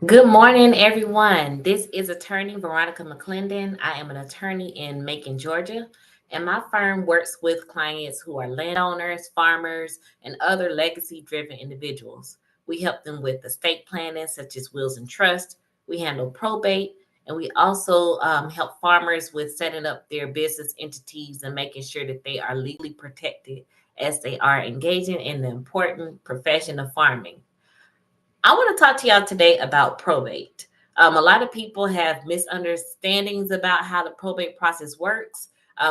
Good morning, everyone. This is attorney Veronica McClendon. I am an attorney in Macon, Georgia, and my firm works with clients who are landowners, farmers, and other legacy driven individuals. We help them with estate planning, such as wills and trust. We handle probate, and we also help farmers with setting up their business entities and making sure that they are legally protected as they are engaging in the important profession of farming. I want to talk to y'all today about probate. A lot of people have misunderstandings about how the probate process works.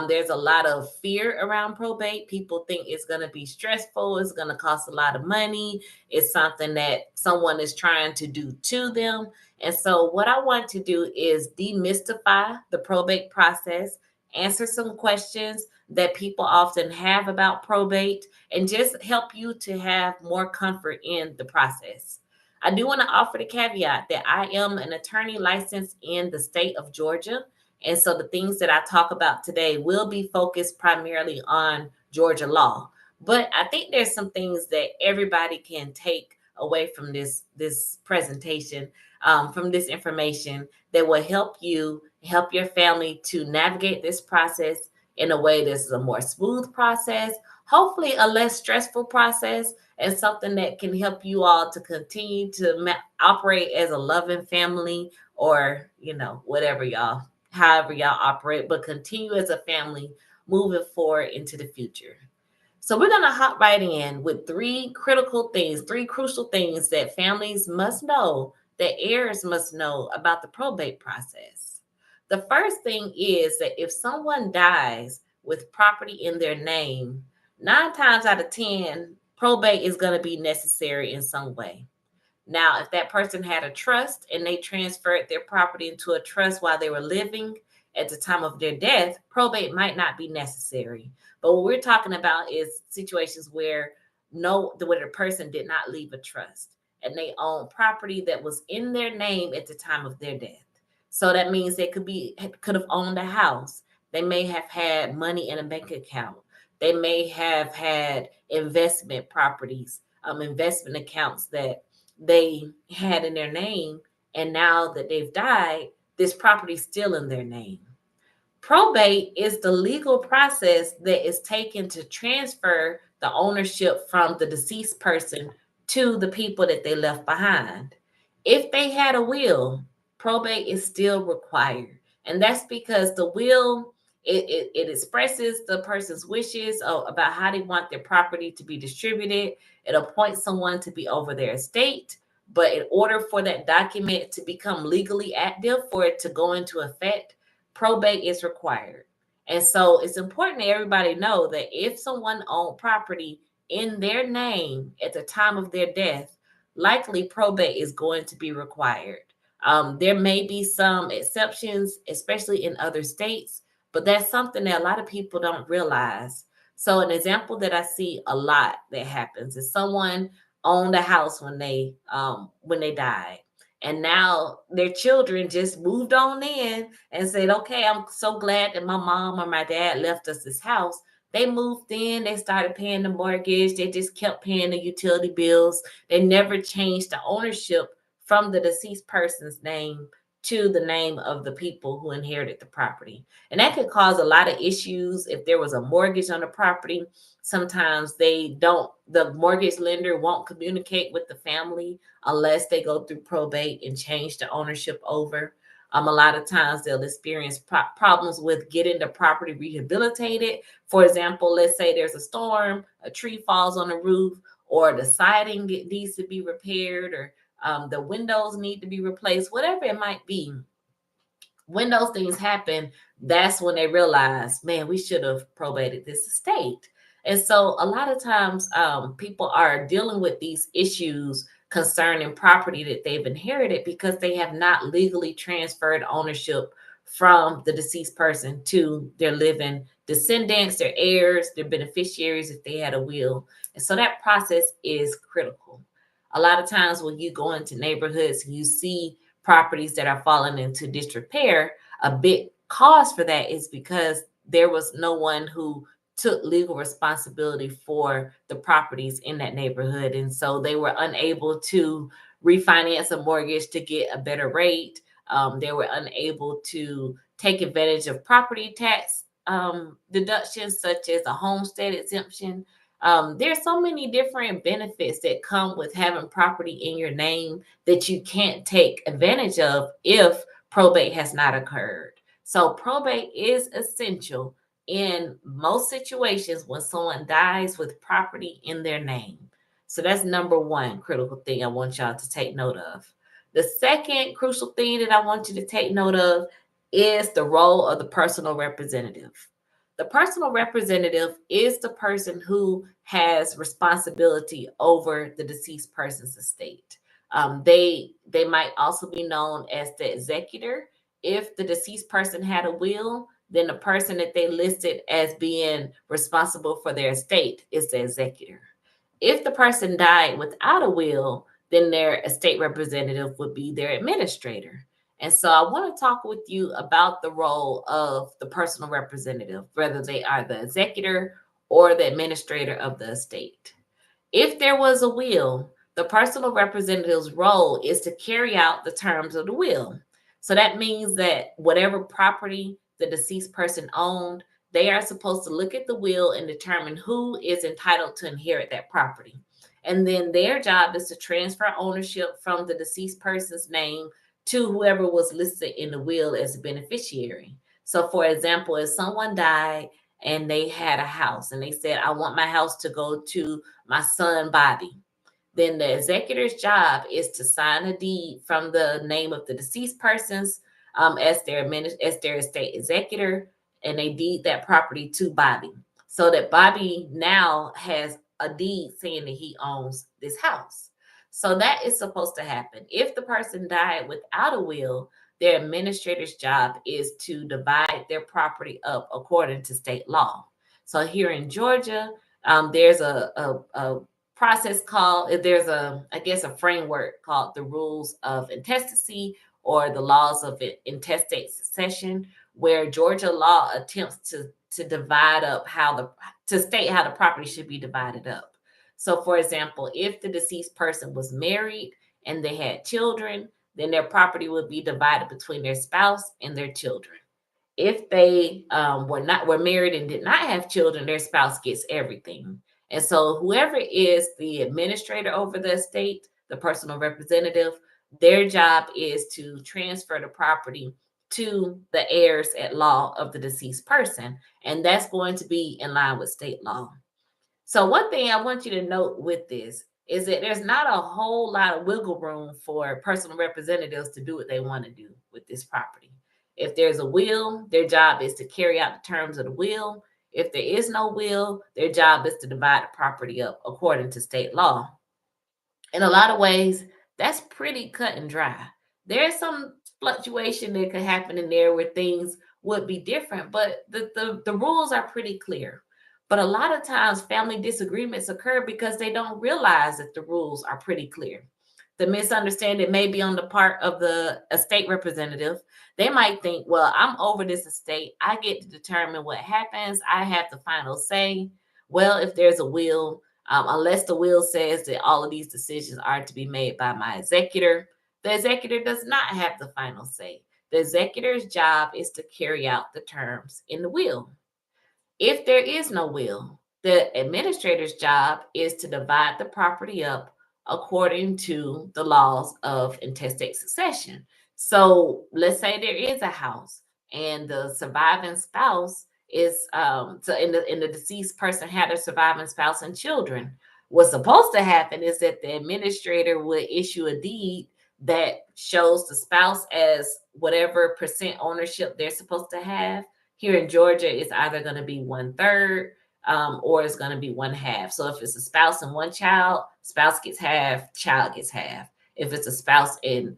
There's a lot of fear around probate. People think it's going to be stressful, it's going to cost a lot of money, it's something that someone is trying to do to them. And so, what I want to do is demystify the probate process, answer some questions that people often have about probate, and just help you to have more comfort in the process. I do want to offer the caveat that I am an attorney licensed in the state of Georgia. And so the things that I talk about today will be focused primarily on Georgia law. But I think there's some things that everybody can take away from this presentation, from this information that will help you, help your family to navigate this process in a way that's a more smooth process, hopefully a less stressful process, and something that can help you all to continue to operate as a loving family, or whatever y'all, however y'all operate, but continue as a family moving forward into the future. So we're going to hop right in with three critical things, three crucial things that families must know, that heirs must know about the probate process. The first thing is that if someone dies with property in their name, 9 times out of 10, probate is going to be necessary in some way. Now, if that person had a trust and they transferred their property into a trust while they were living, at the time of their death, probate might not be necessary. But what we're talking about is situations where where the person did not leave a trust and they own property that was in their name at the time of their death. So that means they could have owned a house. They may have had money in a bank account. They may have had investment properties, investment accounts that they had in their name, and now that they've died, this property is still in their name. Probate is the legal process that is taken to transfer the ownership from the deceased person to the people that they left behind. If they had a will, probate is still required. And that's because the will, it expresses the person's wishes about how they want their property to be distributed. It appoints someone to be over their estate. But in order for that document to become legally active, for it to go into effect, probate is required. And so it's important that everybody know that if someone owned property in their name at the time of their death, likely probate is going to be required. There may be some exceptions, especially in other states, but that's something that a lot of people don't realize. So an example that I see a lot that happens is someone owned a house when they died, and now their children just moved on in and said, okay, I'm so glad that my mom or my dad left us this house. They moved in, they started paying the mortgage, they just kept paying the utility bills. They never changed the ownership from the deceased person's name to the name of the people who inherited the property. And that could cause a lot of issues. If there was a mortgage on the property, sometimes the mortgage lender won't communicate with the family unless they go through probate and change the ownership over. A lot of times they'll experience problems with getting the property rehabilitated. For example, let's say there's a storm, a tree falls on the roof, or the siding needs to be repaired, or the windows need to be replaced, whatever it might be. When those things happen, that's when they realize, man, we should have probated this estate. And so a lot of times people are dealing with these issues concerning property that they've inherited because they have not legally transferred ownership from the deceased person to their living descendants, their heirs, their beneficiaries if they had a will. And so that process is critical. A lot of times when you go into neighborhoods and you see properties that are falling into disrepair, a big cause for that is because there was no one who took legal responsibility for the properties in that neighborhood. And so they were unable to refinance a mortgage to get a better rate. They were unable to take advantage of property tax deductions, such as a homestead exemption. There's so many different benefits that come with having property in your name that you can't take advantage of if probate has not occurred. So probate is essential in most situations when someone dies with property in their name. So that's number one critical thing I want y'all to take note of. The second crucial thing that I want you to take note of is the role of the personal representative. The personal representative is the person who has responsibility over the deceased person's estate. They might also be known as the executor. If the deceased person had a will, then the person that they listed as being responsible for their estate is the executor. If the person died without a will, then their estate representative would be their administrator. And so I want to talk with you about the role of the personal representative, whether they are the executor or the administrator of the estate. If there was a will, the personal representative's role is to carry out the terms of the will. So that means that whatever property the deceased person owned, they are supposed to look at the will and determine who is entitled to inherit that property. And then their job is to transfer ownership from the deceased person's name to whoever was listed in the will as a beneficiary. So, for example, if someone died and they had a house and they said, I want my house to go to my son Bobby, then the executor's job is to sign a deed from the name of the deceased persons as their estate executor, and they deed that property to Bobby, so that Bobby now has a deed saying that he owns this house. So that is supposed to happen. If the person died without a will, their administrator's job is to divide their property up according to state law. So here in Georgia, there's a process called, there's I guess a framework called the rules of intestacy or the laws of intestate succession, where Georgia law attempts to divide up to state how the property should be divided up. So, for example, if the deceased person was married and they had children, then their property would be divided between their spouse and their children. If they were married and did not have children, their spouse gets everything. And so whoever is the administrator over the estate, the personal representative, their job is to transfer the property to the heirs at law of the deceased person. And that's going to be in line with state law. So one thing I want you to note with this is that there's not a whole lot of wiggle room for personal representatives to do what they want to do with this property. If there's a will, their job is to carry out the terms of the will. If there is no will, their job is to divide the property up according to state law. In a lot of ways, that's pretty cut and dry. There's some fluctuation that could happen in there where things would be different, but the rules are pretty clear. But a lot of times family disagreements occur because they don't realize that the rules are pretty clear. The misunderstanding may be on the part of the estate representative. They might think, well, I'm over this estate. I get to determine what happens. I have the final say. Well, if there's a will, unless the will says that all of these decisions are to be made by my executor, the executor does not have the final say. The executor's job is to carry out the terms in the will. If there is no will, the administrator's job is to divide the property up according to the laws of intestate succession. So let's say there is a house and the surviving spouse is and the deceased person had a surviving spouse and children. What's supposed to happen is that the administrator would issue a deed that shows the spouse as whatever percent ownership they're supposed to have. Here in Georgia, it's either going to be 1/3 or it's going to be 1/2. So if it's a spouse and one child, spouse gets half, child gets half. If it's a spouse and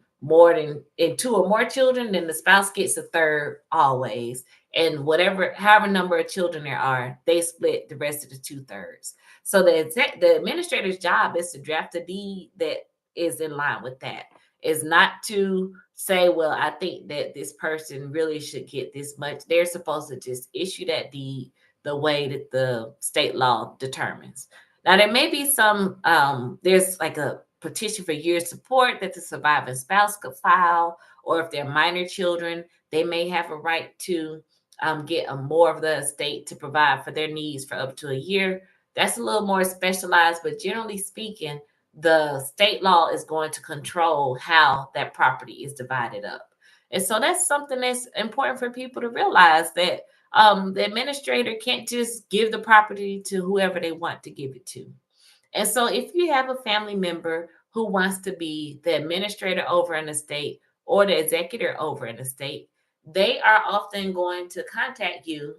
two or more children, then the spouse gets a third always. And however number of children there are, they split the rest of the 2/3. So the administrator's job is to draft a deed that is in line with that. Is not to say, well, I think that this person really should get this much. They're supposed to just issue that deed the way that the state law determines. Now, there may be some, there's like petition for years support that the surviving spouse could file, or if they're minor children, they may have a right to get a more of the estate to provide for their needs for up to a year. That's a little more specialized, but generally speaking, the state law is going to control how that property is divided up. And so that's something that's important for people to realize, that the administrator can't just give the property to whoever they want to give it to. And so if you have a family member who wants to be the administrator over an estate or the executor over an estate, they are often going to contact you.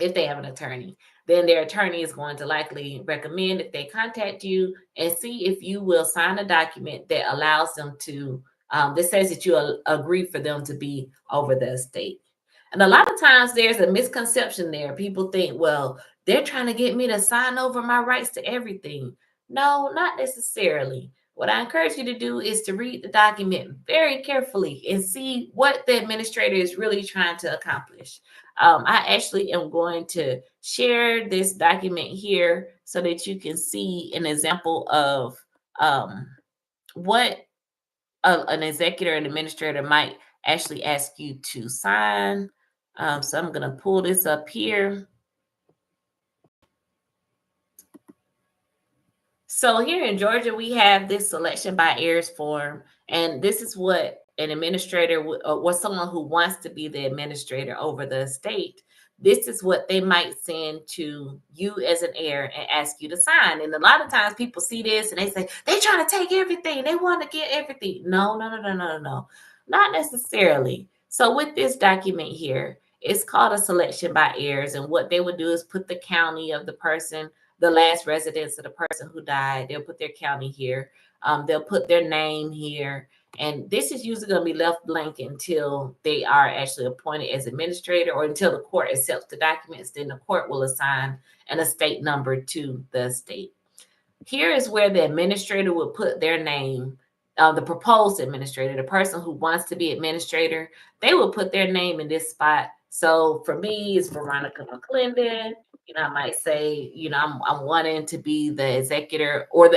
If they have an attorney, then their attorney is going to likely recommend that they contact you and see if you will sign a document that allows them to, that says that you agree for them to be over the estate. And a lot of times there's a misconception there. People think, well, they're trying to get me to sign over my rights to everything. No, not necessarily. What I encourage you to do is to read the document very carefully and see what the administrator is really trying to accomplish. I actually am going to share this document here so that you can see an example of what an executor and administrator might actually ask you to sign. So I'm going to pull this up here. So here in Georgia, we have this selection by heirs form, and this is what an administrator or someone who wants to be the administrator over the estate. This is what they might send to you as an heir and ask you to sign. And a lot of times people see this and they say, they trying to take everything. They want to get everything. No, no, no, no, no, no, not necessarily. So with this document here, it's called a selection by heirs. And what they would do is put the county of the person, the last residence of the person who died. They'll put their county here. They'll put their name here. And this is usually going to be left blank until they are actually appointed as administrator, or until the court accepts the documents. Then the court will assign an estate number to the estate. Here is where the administrator would put their name, the proposed administrator, the person who wants to be administrator. They will put their name in this spot. So for me, it's Veronica McClendon. I might say, I'm wanting to be the executor, or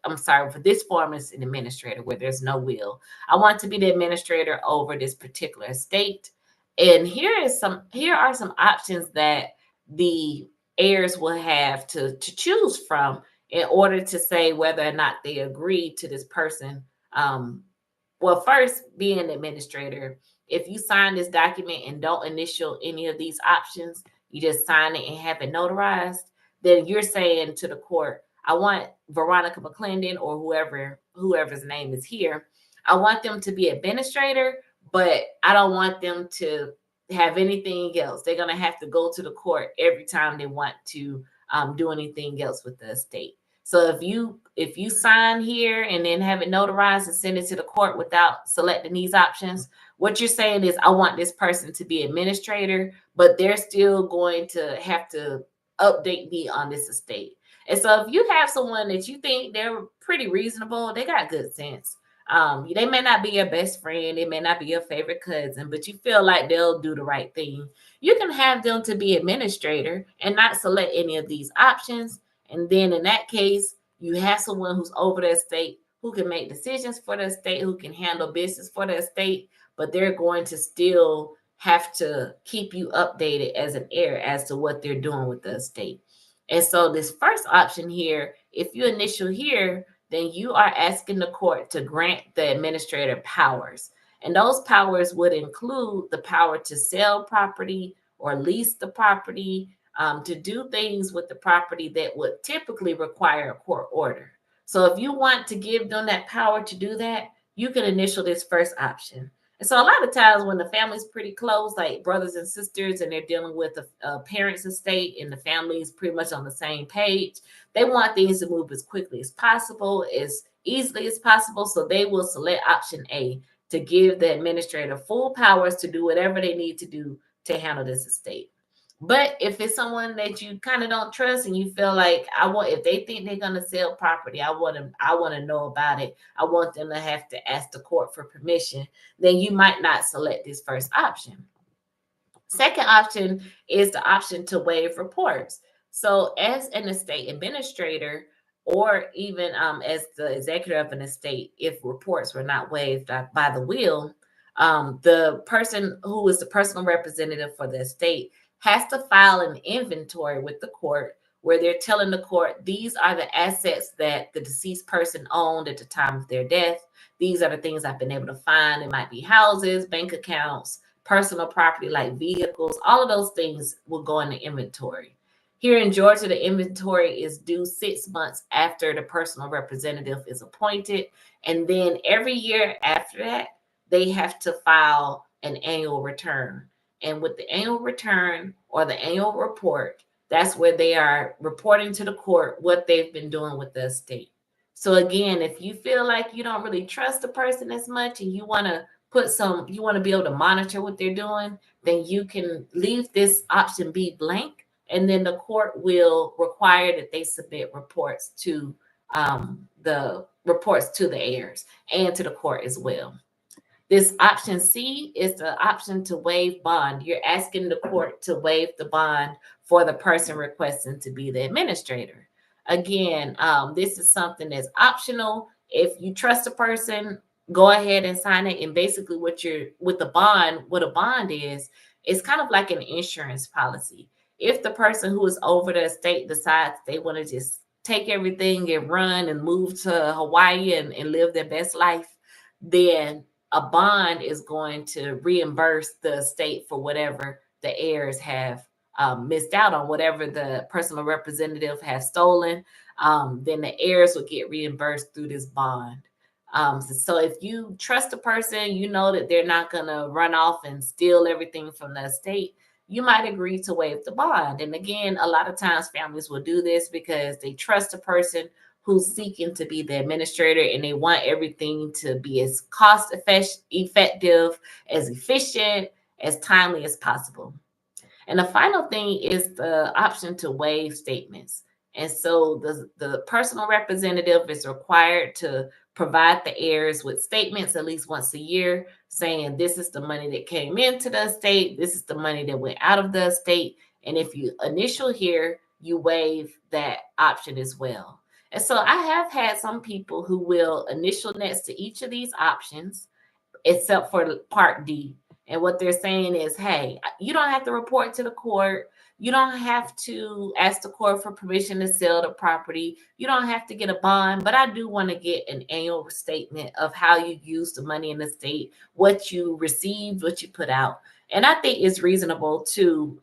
I'm sorry, for this form is an administrator where there's no will. I want to be the administrator over this particular estate. And here are some options that the heirs will have to choose from in order to say whether or not they agree to this person. Well, first, being an administrator, if you sign this document and don't initial any of these options, you just sign it and have it notarized, then you're saying to the court, I want Veronica McClendon, or whoever's name is here, I want them to be administrator, but I don't want them to have anything else. They're going to have to go to the court every time they want to do anything else with the estate. So if you sign here and then have it notarized and send it to the court without selecting these options, what you're saying is, I want this person to be administrator, but they're still going to have to update me on this estate. And so if you have someone that you think they're pretty reasonable, they got good sense. They may not be your best friend, they may not be your favorite cousin, but you feel like they'll do the right thing. You can have them to be administrator and not select any of these options. And then in that case, you have someone who's over the estate, who can make decisions for the estate, who can handle business for the estate, but they're going to still have to keep you updated as an heir as to what they're doing with the estate. And so this first option here, if you initial here, then you are asking the court to grant the administrator powers. And those powers would include the power to sell property or lease the property, to do things with the property that would typically require a court order. So if you want to give them that power to do that, you can initial this first option. And so a lot of times when the family's pretty close, like brothers and sisters, and they're dealing with a parent's estate and the family is pretty much on the same page, they want things to move as quickly as possible, as easily as possible. So they will select option A to give the administrator full powers to do whatever they need to do to handle this estate. But if it's someone that you kind of don't trust and you feel like, if they think they're gonna sell property, I want to know about it. I want them to have to ask the court for permission. Then you might not select this first option. Second option is the option to waive reports. So as an estate administrator, or even as the executor of an estate, if reports were not waived by the will, the person who is the personal representative for the estate has to file an inventory with the court where they're telling the court these are the assets that the deceased person owned at the time of their death. These are the things I've been able to find. It might be houses, bank accounts, personal property like vehicles. All of those things will go in the inventory. Here in Georgia, the inventory is due 6 months after the personal representative is appointed. And then every year after that, they have to file an annual return. And with the annual return or the annual report, that's where they are reporting to the court what they've been doing with the estate. So again, if you feel like you don't really trust the person as much and you want to you want to be able to monitor what they're doing, then you can leave this option B blank, and then the court will require that they submit reports to the heirs and to the court as well. This option C is the option to waive bond. You're asking the court to waive the bond for the person requesting to be the administrator. Again, this is something that's optional. If you trust a person, go ahead and sign it. And basically what a bond is, it's kind of like an insurance policy. If the person who is over the estate decides they want to just take everything and run and move to Hawaii and live their best life, then a bond is going to reimburse the estate for whatever the heirs have missed out on, whatever the personal representative has stolen. Then the heirs will get reimbursed through this bond. So if you trust a person, you know that they're not going to run off and steal everything from the estate, you might agree to waive the bond. And again, a lot of times families will do this because they trust a person who's seeking to be the administrator, and they want everything to be as cost effective, as efficient, as timely as possible. And the final thing is the option to waive statements. And so the personal representative is required to provide the heirs with statements at least once a year, saying this is the money that came into the estate, this is the money that went out of the estate. And if you initial here, you waive that option as well. And so I have had some people who will initial next to each of these options, except for Part D. And what they're saying is, hey, you don't have to report to the court. You don't have to ask the court for permission to sell the property. You don't have to get a bond, but I do want to get an annual statement of how you use the money in the state, what you received, what you put out. And I think it's reasonable to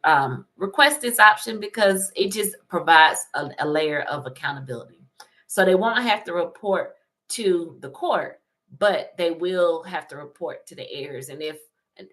request this option because it just provides a layer of accountability. So they won't have to report to the court, but they will have to report to the heirs. And if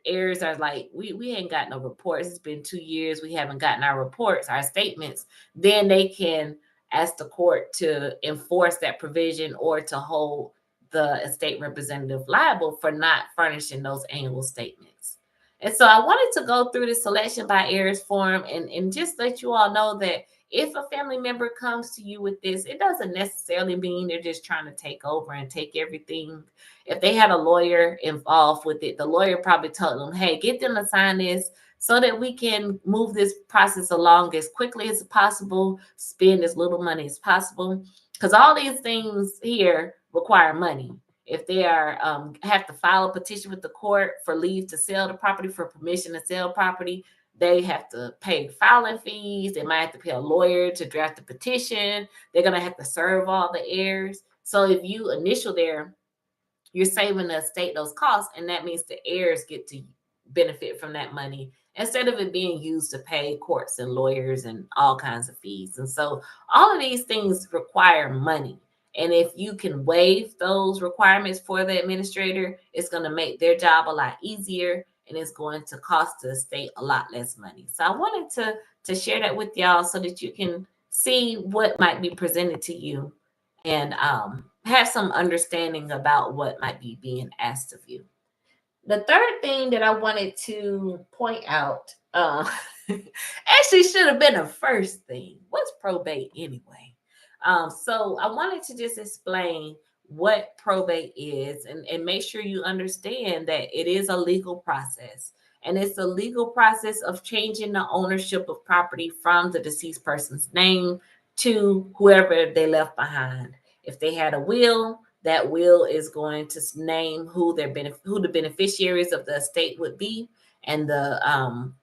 heirs are like, we ain't got no reports, it's been 2 years, we haven't gotten our reports, our statements, then they can ask the court to enforce that provision or to hold the estate representative liable for not furnishing those annual statements. And so I wanted to go through the selection by heirs form and just let you all know that if a family member comes to you with this, it doesn't necessarily mean they're just trying to take over and take everything. If they had a lawyer involved with it, the lawyer probably told them, hey, get them to sign this so that we can move this process along as quickly as possible, spend as little money as possible. Because all these things here require money. If they are have to file a petition with the court for leave to sell the property, for permission to sell property, they have to pay filing fees. They might have to pay a lawyer to draft the petition. They're going to have to serve all the heirs. So if you initial there, you're saving the estate those costs, and that means the heirs get to benefit from that money instead of it being used to pay courts and lawyers and all kinds of fees. And so all of these things require money. And if you can waive those requirements for the administrator, it's going to make their job a lot easier, and it's going to cost the estate a lot less money. So I wanted to share that with y'all so that you can see what might be presented to you and have some understanding about what might be being asked of you. The third thing that I wanted to point out actually should have been a first thing. What's probate anyway? So I wanted to just explain what probate is and make sure you understand that it is a legal process. And it's a legal process of changing the ownership of property from the deceased person's name to whoever they left behind. If they had a will, that will is going to name who who the beneficiaries of the estate would be, and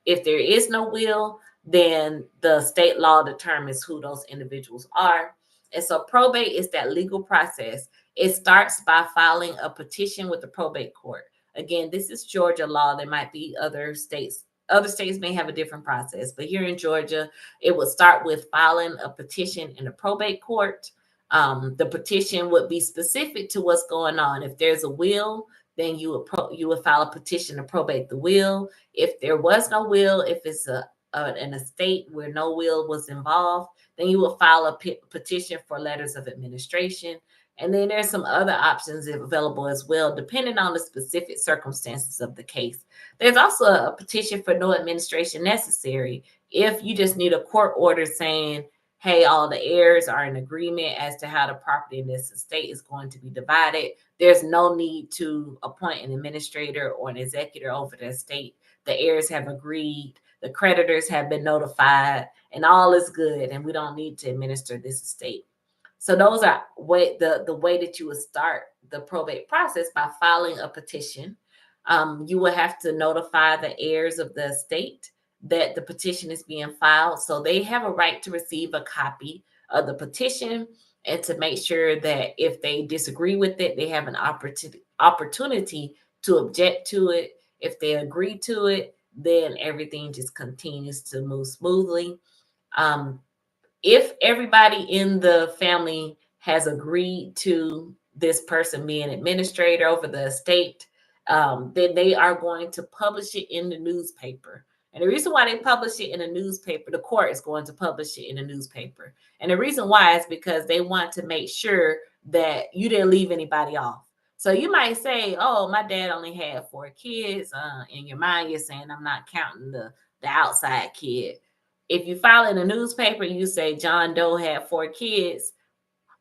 if there is no will, then the state law determines who those individuals are. And so probate is that legal process. It starts by filing a petition with the probate court. Again, this is Georgia law. There might be other states. Other states may have a different process, but here in Georgia, it would start with filing a petition in the probate court. The petition would be specific to what's going on. If there's a will, then you would file a petition to probate the will. If there was no will, if it's an estate where no will was involved, then you will file a petition for letters of administration. And then there's some other options available as well, depending on the specific circumstances of the case. There's also a petition for no administration necessary. If you just need a court order saying, hey, all the heirs are in agreement as to how the property in this estate is going to be divided, there's no need to appoint an administrator or an executor over the estate. The heirs have agreed, the creditors have been notified, and all is good, and we don't need to administer this estate. So those are the way that you would start the probate process, by filing a petition. You will have to notify the heirs of the estate that the petition is being filed. So they have a right to receive a copy of the petition, and to make sure that if they disagree with it, they have an opportunity to object to it. If they agree to it, then everything just continues to move smoothly. If everybody in the family has agreed to this person being administrator over the estate, then they are going to publish it in the newspaper. And the reason why they publish it in a newspaper, the court is going to publish it in a newspaper. And the reason why is because they want to make sure that you didn't leave anybody off. So you might say, oh, my dad only had 4 kids. In your mind, you're saying, I'm not counting the outside kid. If you file in a newspaper, you say John Doe had 4 kids,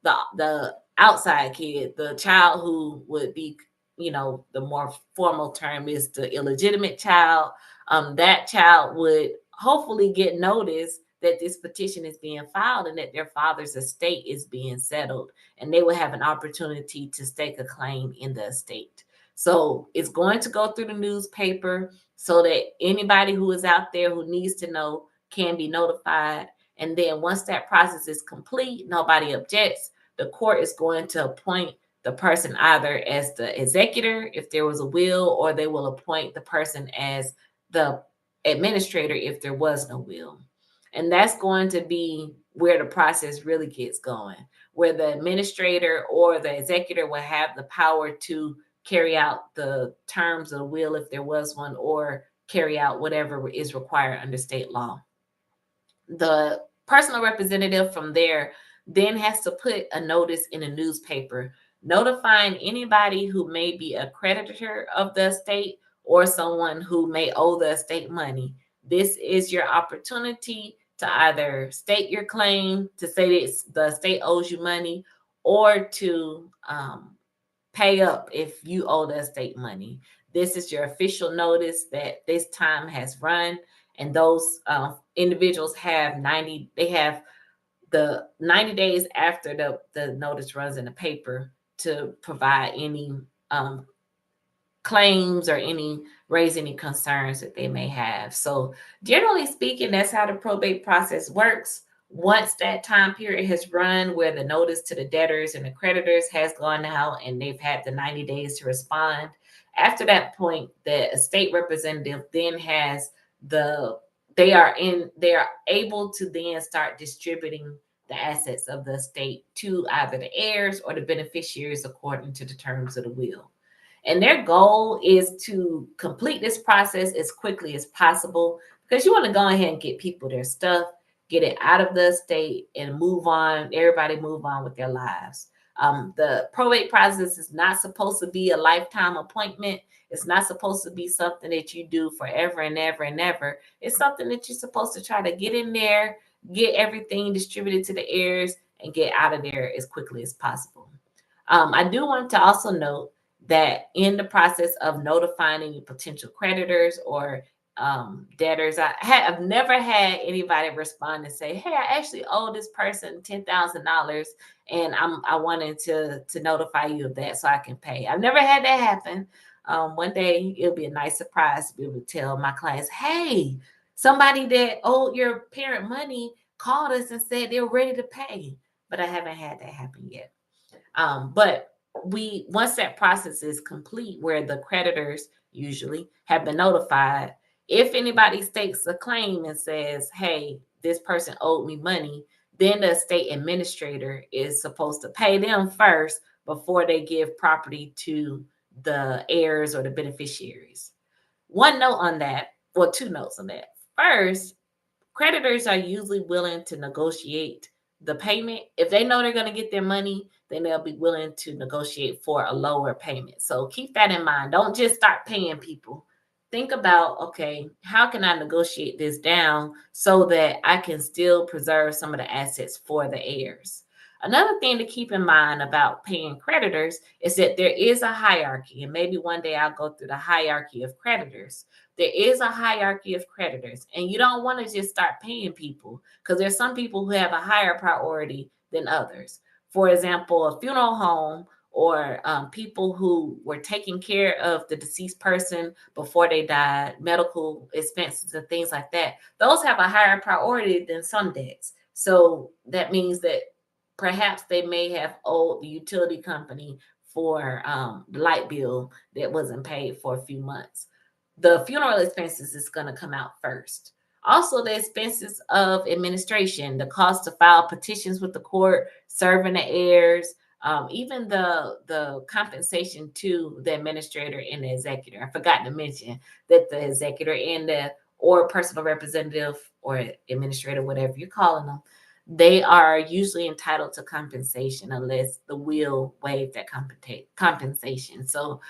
the outside kid, the child who would be, the more formal term is the illegitimate child. That child would hopefully get notice that this petition is being filed and that their father's estate is being settled, and they will have an opportunity to stake a claim in the estate. So it's going to go through the newspaper so that anybody who is out there who needs to know can be notified. And then once that process is complete, nobody objects, the court is going to appoint the person either as the executor if there was a will, or they will appoint the person as the administrator if there was no will. And that's going to be where the process really gets going, where the administrator or the executor will have the power to carry out the terms of the will if there was one, or carry out whatever is required under state law. The personal representative from there then has to put a notice in a newspaper notifying anybody who may be a creditor of the estate or someone who may owe the estate money. This is your opportunity to either state your claim, to say that the estate owes you money, or to pay up if you owe the estate money. This is your official notice that this time has run, and those individuals have the 90 days after the notice runs in the paper to provide any claims or raise any concerns that they may have. So generally speaking, that's how the probate process works. Once that time period has run, where the notice to the debtors and the creditors has gone out and they've had the 90 days to respond, after that point, the estate representative then has they are able to then start distributing the assets of the estate to either the heirs or the beneficiaries according to the terms of the will. And their goal is to complete this process as quickly as possible, because you want to go ahead and get people their stuff, get it out of the estate, and move on. Everybody move on with their lives. The probate process is not supposed to be a lifetime appointment. It's not supposed to be something that you do forever and ever and ever. It's something that you're supposed to try to get in there, get everything distributed to the heirs, and get out of there as quickly as possible. I do want to also note that in the process of notifying any potential creditors or debtors. I've never had anybody respond and say, "Hey, I actually owe this person $10,000, and I wanted to notify you of that so I can pay." I've never had that happen. One day it'll be a nice surprise to be able to tell my clients, "Hey, somebody that owed your parent money called us and said they're ready to pay," but I haven't had that happen yet. But once that process is complete, where the creditors usually have been notified, if anybody stakes a claim and says, "Hey, this person owed me money," then the estate administrator is supposed to pay them first before they give property to the heirs or the beneficiaries. One note on that, or two notes on that. First, creditors are usually willing to negotiate the payment. If they know they're going to get their money, then they'll be willing to negotiate for a lower payment. So keep that in mind. Don't just start paying people. Think about, okay, how can I negotiate this down so that I can still preserve some of the assets for the heirs? Another thing to keep in mind about paying creditors is that there is a hierarchy, and maybe one day I'll go through the hierarchy of creditors. There is a hierarchy of creditors, and you don't want to just start paying people, because there's some people who have a higher priority than others. For example, a funeral home, or people who were taking care of the deceased person before they died, medical expenses and things like that, those have a higher priority than some debts. So that means that perhaps they may have owed the utility company for the light bill that wasn't paid for a few months. The funeral expenses is going to come out first. Also, the expenses of administration, the cost to file petitions with the court, serving the heirs, even the compensation to the administrator and the executor. I forgot to mention that the executor and the or personal representative or administrator, whatever you're calling them, they are usually entitled to compensation unless the will waive that compensation. So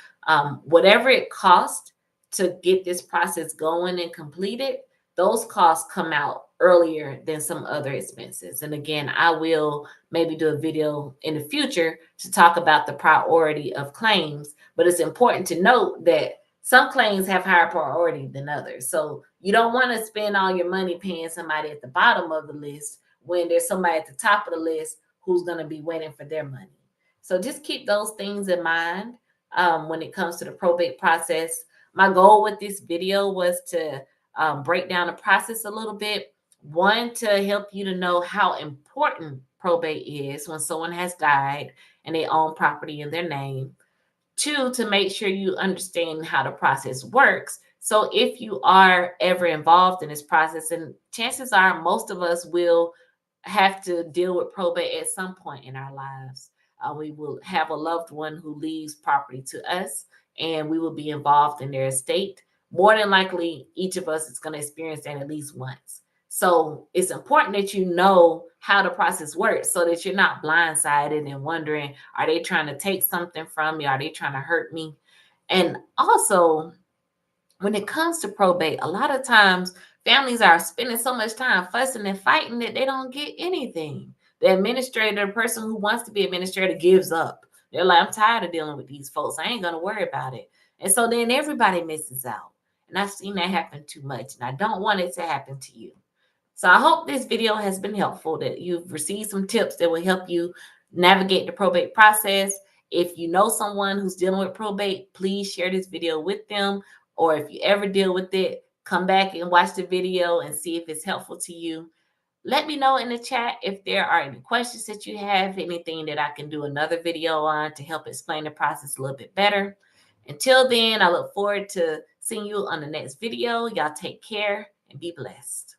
whatever it costs to get this process going and completed, those costs come out earlier than some other expenses. And again, I will maybe do a video in the future to talk about the priority of claims, but it's important to note that some claims have higher priority than others. So you don't want to spend all your money paying somebody at the bottom of the list when there's somebody at the top of the list who's going to be waiting for their money. So just keep those things in mind when it comes to the probate process. My goal with this video was to break down the process a little bit. One, to help you to know how important probate is when someone has died and they own property in their name. Two, to make sure you understand how the process works. So if you are ever involved in this process, and chances are most of us will have to deal with probate at some point in our lives. We will have a loved one who leaves property to us, and we will be involved in their estate. More than likely, each of us is going to experience that at least once. So it's important that you know how the process works so that you're not blindsided and wondering, are they trying to take something from me? Are they trying to hurt me? And also, when it comes to probate, a lot of times families are spending so much time fussing and fighting that they don't get anything. The administrator, the person who wants to be administrator, gives up. They're like, "I'm tired of dealing with these folks. I ain't going to worry about it." And so then everybody misses out. And I've seen that happen too much. And I don't want it to happen to you. So I hope this video has been helpful, that you've received some tips that will help you navigate the probate process. If you know someone who's dealing with probate, please share this video with them. Or if you ever deal with it, come back and watch the video and see if it's helpful to you. Let me know in the chat if there are any questions that you have, anything that I can do another video on to help explain the process a little bit better. Until then, I look forward to seeing you on the next video. Y'all take care and be blessed.